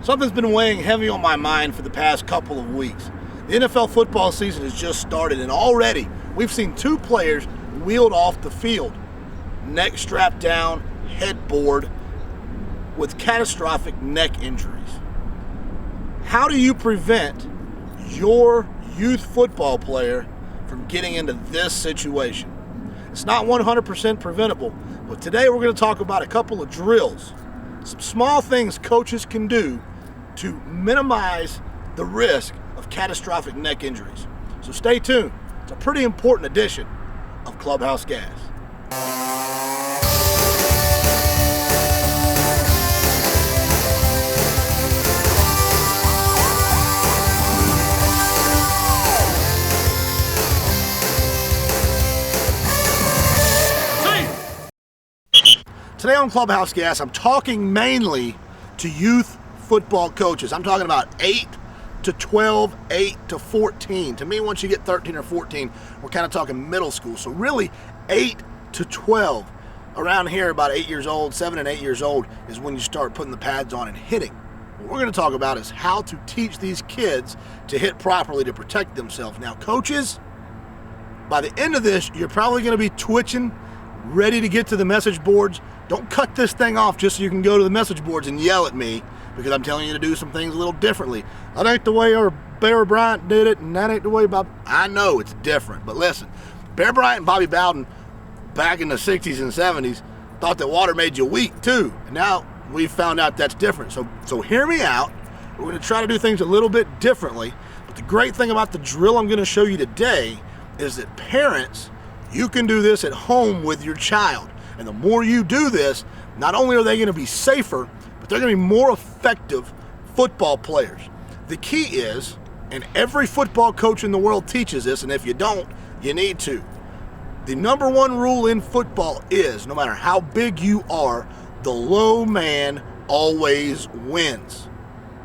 Something's been weighing heavy on my mind for the past couple of weeks. The NFL football season has just started, and already we've seen two players wheeled off the field, neck strapped down, headboard, with catastrophic neck injuries. How do you prevent your youth football player from getting into this situation? It's not 100% preventable, but today we're going to talk about a couple of drills, some small things coaches can do to minimize the risk of catastrophic neck injuries. So stay tuned. It's a pretty important edition of Clubhouse Gas. Today on Clubhouse Gas, I'm talking mainly to youth football coaches. I'm talking about 8 to 12, 8 to 14. To me, once you get 13 or 14, we're kind of talking middle school. So really, 8 to 12. Around here, about 8 years old, 7 and 8 years old, is when you start putting the pads on and hitting. What we're going to talk about is how to teach these kids to hit properly to protect themselves. Now, coaches, by the end of this, you're probably going to be twitching, ready to get to the message boards. Don't cut this thing off just so you can go to the message boards and yell at me because I'm telling you to do some things a little differently. That ain't the way our Bear Bryant did it, and that ain't the way Bob. I know it's different, but listen, Bear Bryant and Bobby Bowden back in the 60s and 70s thought that water made you weak too, and now we've found out that's different. So hear me out. We're going to try to do things a little bit differently, but the great thing about the drill I'm going to show you today is that parents, you can do this at home with your child. And the more you do this, not only are they going to be safer, but they're going to be more effective football players. The key is, and every football coach in the world teaches this, and if you don't, you need to. The number one rule in football is, no matter how big you are, the low man always wins.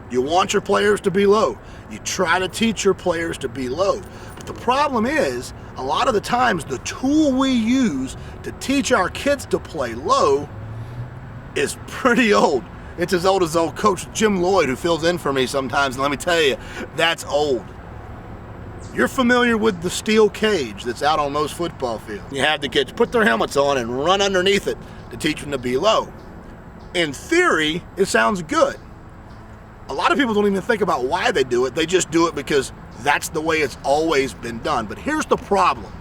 You want your players to be low. You try to teach your players to be low. But the problem is, a lot of the times, the tool we use to teach our kids to play low is pretty old. It's as old as old Coach Jim Lloyd, who fills in for me sometimes, and let me tell you, that's old. You're familiar with the steel cage that's out on most football fields. You have the kids put their helmets on and run underneath it to teach them to be low. In theory, it sounds good. A lot of people don't even think about why they do it. They just do it because that's the way it's always been done. But here's the problem.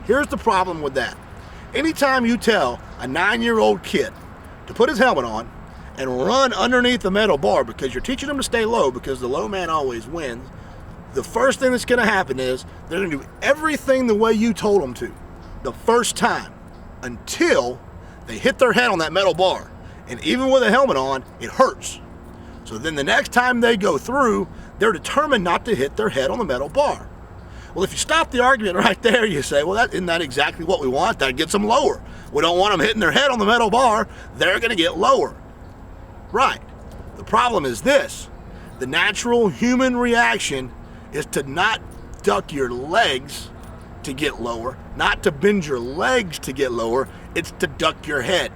Here's the problem with that. Anytime you tell a 9-year-old kid to put his helmet on and run underneath the metal bar because you're teaching them to stay low because the low man always wins, the first thing that's going to happen is they're going to do everything the way you told them to the first time until they hit their head on that metal bar. And even with a helmet on, it hurts. So then the next time they go through, they're determined not to hit their head on the metal bar. Well, if you stop the argument right there, you say, well, isn't that exactly what we want? That gets them lower. We don't want them hitting their head on the metal bar. They're going to get lower. Right. The problem is this. The natural human reaction is to not duck your legs to get lower, not to bend your legs to get lower. It's to duck your head.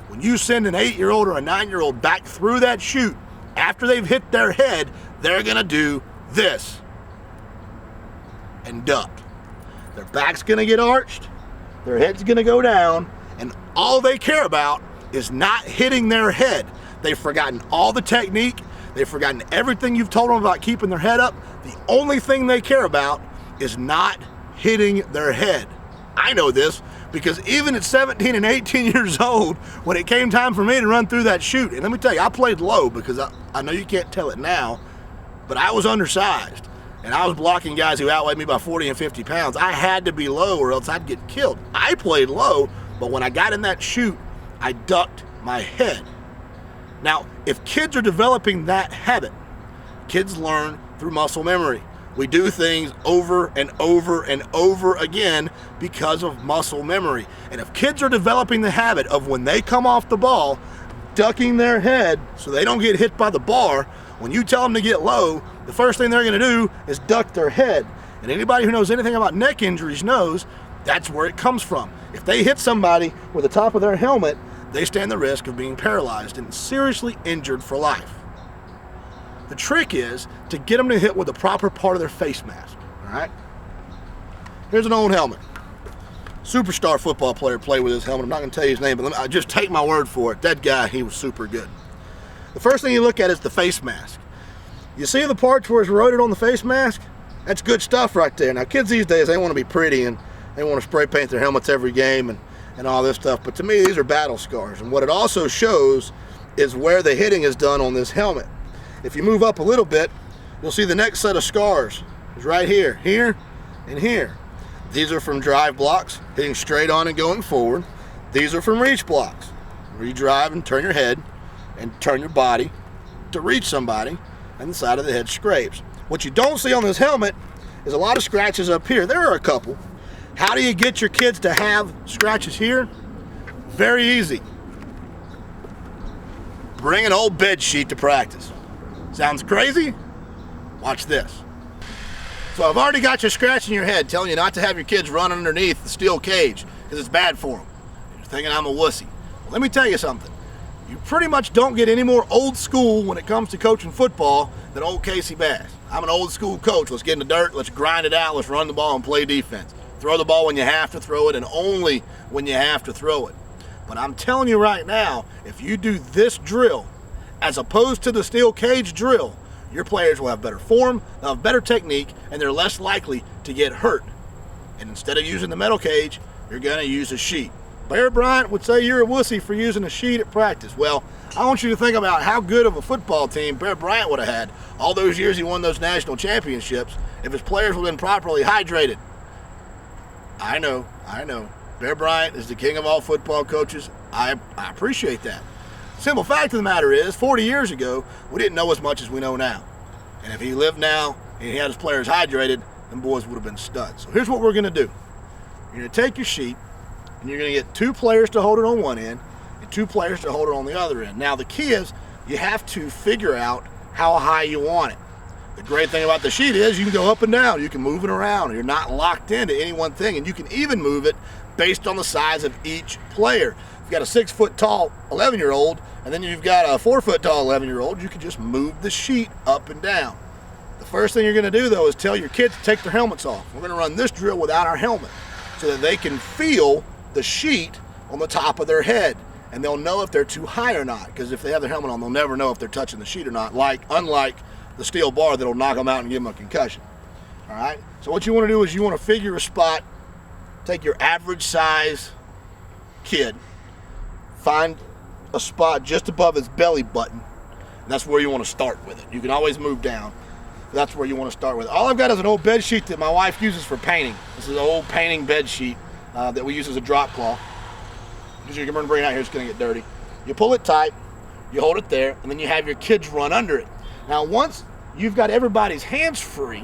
When you send an 8-year-old or a 9-year-old back through that chute, after they've hit their head, they're going to do this and duck. Their back's going to get arched, their head's going to go down, and all they care about is not hitting their head. They've forgotten all the technique. They've forgotten everything you've told them about keeping their head up. The only thing they care about is not hitting their head. I know this because even at 17 and 18 years old, when it came time for me to run through that chute, and let me tell you, I played low because I know you can't tell it now, but I was undersized, and I was blocking guys who outweighed me by 40 and 50 pounds. I had to be low or else I'd get killed. I played low, but when I got in that chute, I ducked my head. Now, if kids are developing that habit, kids learn through muscle memory. We do things over and over and over again because of muscle memory. And if kids are developing the habit of when they come off the ball, ducking their head so they don't get hit by the bar, when you tell them to get low, the first thing they're going to do is duck their head. And anybody who knows anything about neck injuries knows that's where it comes from. If they hit somebody with the top of their helmet, they stand the risk of being paralyzed and seriously injured for life. The trick is to get them to hit with the proper part of their face mask. All right? Here's an old helmet. Superstar football player played with this helmet. I'm not going to tell you his name, but I just take my word for it. That guy, he was super good. The first thing you look at is the face mask. You see the parts where it's eroded on the face mask? That's good stuff right there. Now, kids these days, they want to be pretty and they want to spray paint their helmets every game and all this stuff. But to me, these are battle scars. And what it also shows is where the hitting is done on this helmet. If you move up a little bit, you'll see the next set of scars is right here, here, and here. These are from drive blocks, hitting straight on and going forward. These are from reach blocks, where you drive and turn your head and turn your body to reach somebody, and the side of the head scrapes. What you don't see on this helmet is a lot of scratches up here. There are a couple. How do you get your kids to have scratches here? Very easy. Bring an old bed sheet to practice. Sounds crazy? Watch this. So I've already got you scratching your head, telling you not to have your kids run underneath the steel cage because it's bad for them. You're thinking I'm a wussy. Well, let me tell you something. You pretty much don't get any more old school when it comes to coaching football than old Casey Bass. I'm an old school coach. Let's get in the dirt, let's grind it out, let's run the ball and play defense. Throw the ball when you have to throw it and only when you have to throw it. But I'm telling you right now, if you do this drill as opposed to the steel cage drill, your players will have better form, they'll have better technique, and they're less likely to get hurt. And instead of using the metal cage, you're going to use a sheet. Bear Bryant would say you're a wussy for using a sheet at practice. Well, I want you to think about how good of a football team Bear Bryant would have had all those years he won those national championships if his players would have been properly hydrated. I know. Bear Bryant is the king of all football coaches. I appreciate that. Simple fact of the matter is, 40 years ago, we didn't know as much as we know now. And if he lived now and he had his players hydrated, them boys would have been studs. So here's what we're going to do. You're going to take your sheet, and you're going to get 2 players to hold it on one end and 2 players to hold it on the other end. Now, the key is you have to figure out how high you want it. The great thing about the sheet is you can go up and down. You can move it around. You're not locked into any one thing, and you can even move it based on the size of each player. You've got a 6-foot-tall 11-year-old, and then you've got a 4-foot-tall 11-year-old. You can just move the sheet up and down. The first thing you're going to do, though, is tell your kids to take their helmets off. We're going to run this drill without our helmet so that they can feel the sheet on the top of their head, and they'll know if they're too high or not, because if they have their helmet on, they'll never know if they're touching the sheet or not, unlike the steel bar that'll knock them out and give them a concussion. All right? So what you want to do is you want to figure a spot, take your average size kid, find a spot just above his belly button, and that's where you want to start with it. You can always move down. That's where you want to start with it. All I've got is an old bed sheet that my wife uses for painting. This is an old painting bed sheet that we use as a drop cloth. You're going to bring it out here, it's going to get dirty. You pull it tight, you hold it there, and then you have your kids run under it. Now, once you've got everybody's hands free,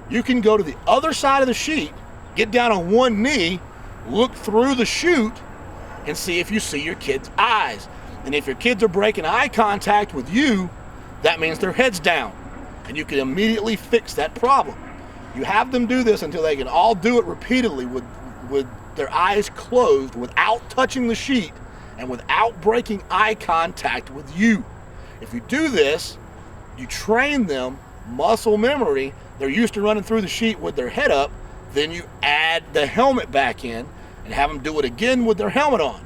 you can go to the other side of the sheet, get down on one knee, look through the chute, and see if you see your kids' eyes. And if your kids are breaking eye contact with you, that means their head's down. And you can immediately fix that problem. You have them do this until they can all do it repeatedly with their eyes closed, without touching the sheet, and without breaking eye contact with you. If you do this, you train them muscle memory. They're used to running through the sheet with their head up. Then you add the helmet back in and have them do it again with their helmet on.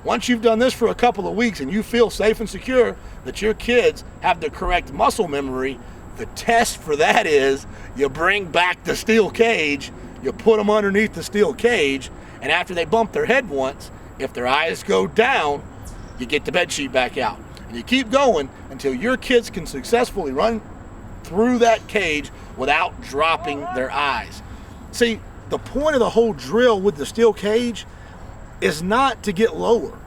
Once you've done this for a couple of weeks and you feel safe and secure that your kids have the correct muscle memory, the test for that is you bring back the steel cage, you put them underneath the steel cage, and after they bump their head once, if their eyes go down, you get the bed sheet back out. And you keep going until your kids can successfully run through that cage without dropping their eyes. See, the point of the whole drill with the steel cage is not to get lower.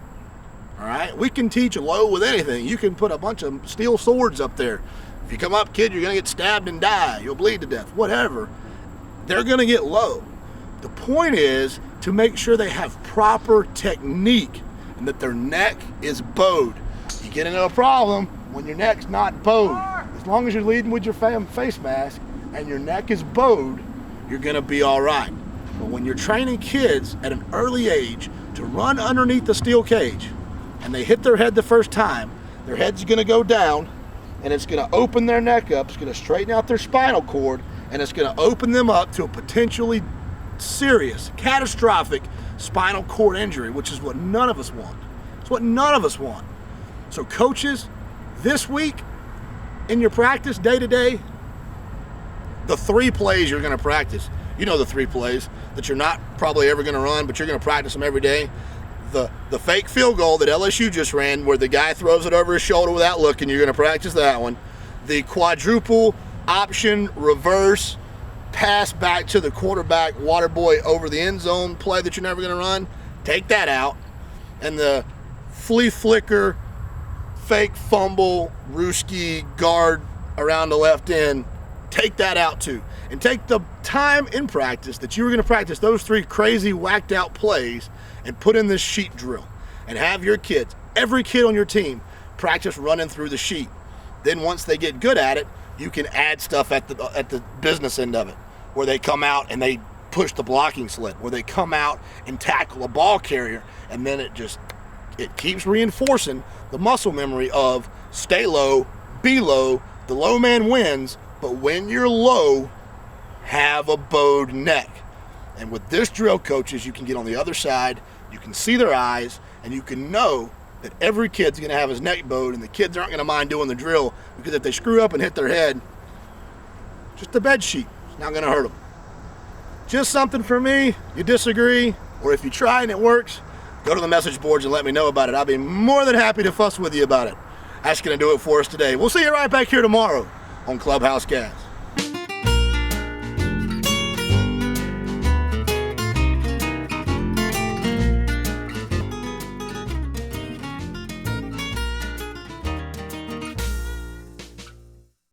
All right? We can teach low with anything. You can put a bunch of steel swords up there. If you come up, kid, you're going to get stabbed and die. You'll bleed to death. Whatever. They're going to get low. The point is to make sure they have proper technique and that their neck is bowed. You get into a problem when your neck's not bowed. As long as you're leading with your face mask and your neck is bowed, you're going to be all right. But when you're training kids at an early age to run underneath the steel cage and they hit their head the first time, their head's going to go down and it's going to open their neck up, it's going to straighten out their spinal cord, and it's going to open them up to a potentially serious, catastrophic spinal cord injury, which is what none of us want. It's what none of us want. So coaches, this week in your practice day to day, the 3 plays you're going to practice, you know the 3 plays that you're not probably ever going to run, but you're going to practice them every day. The fake field goal that LSU just ran where the guy throws it over his shoulder without looking, you're going to practice that one. The quadruple option reverse pass back to the quarterback, water boy over the end zone play that you're never going to run, take that out. And the flea flicker, fake fumble, Ruski guard around the left end, take that out too. And take the time in practice that you were going to practice those 3 crazy whacked out plays and put in this sheet drill and have your kids, every kid on your team, practice running through the sheet. Then once they get good at it, you can add stuff at the business end of it, where they come out and they push the blocking slit, where they come out and tackle a ball carrier, and then it keeps reinforcing the muscle memory of stay low, be low, the low man wins, but when you're low, have a bowed neck. And with this drill, coaches, you can get on the other side, you can see their eyes, and you can know that every kid's going to have his neck bowed, and the kids aren't going to mind doing the drill, because if they screw up and hit their head, just the bed sheet, it's not going to hurt them. Just something for me. You disagree, or if you try and it works, go to the message boards and let me know about it. I'll be more than happy to fuss with you about it. That's going to do it for us today. We'll see you right back here tomorrow on Clubhouse Gas.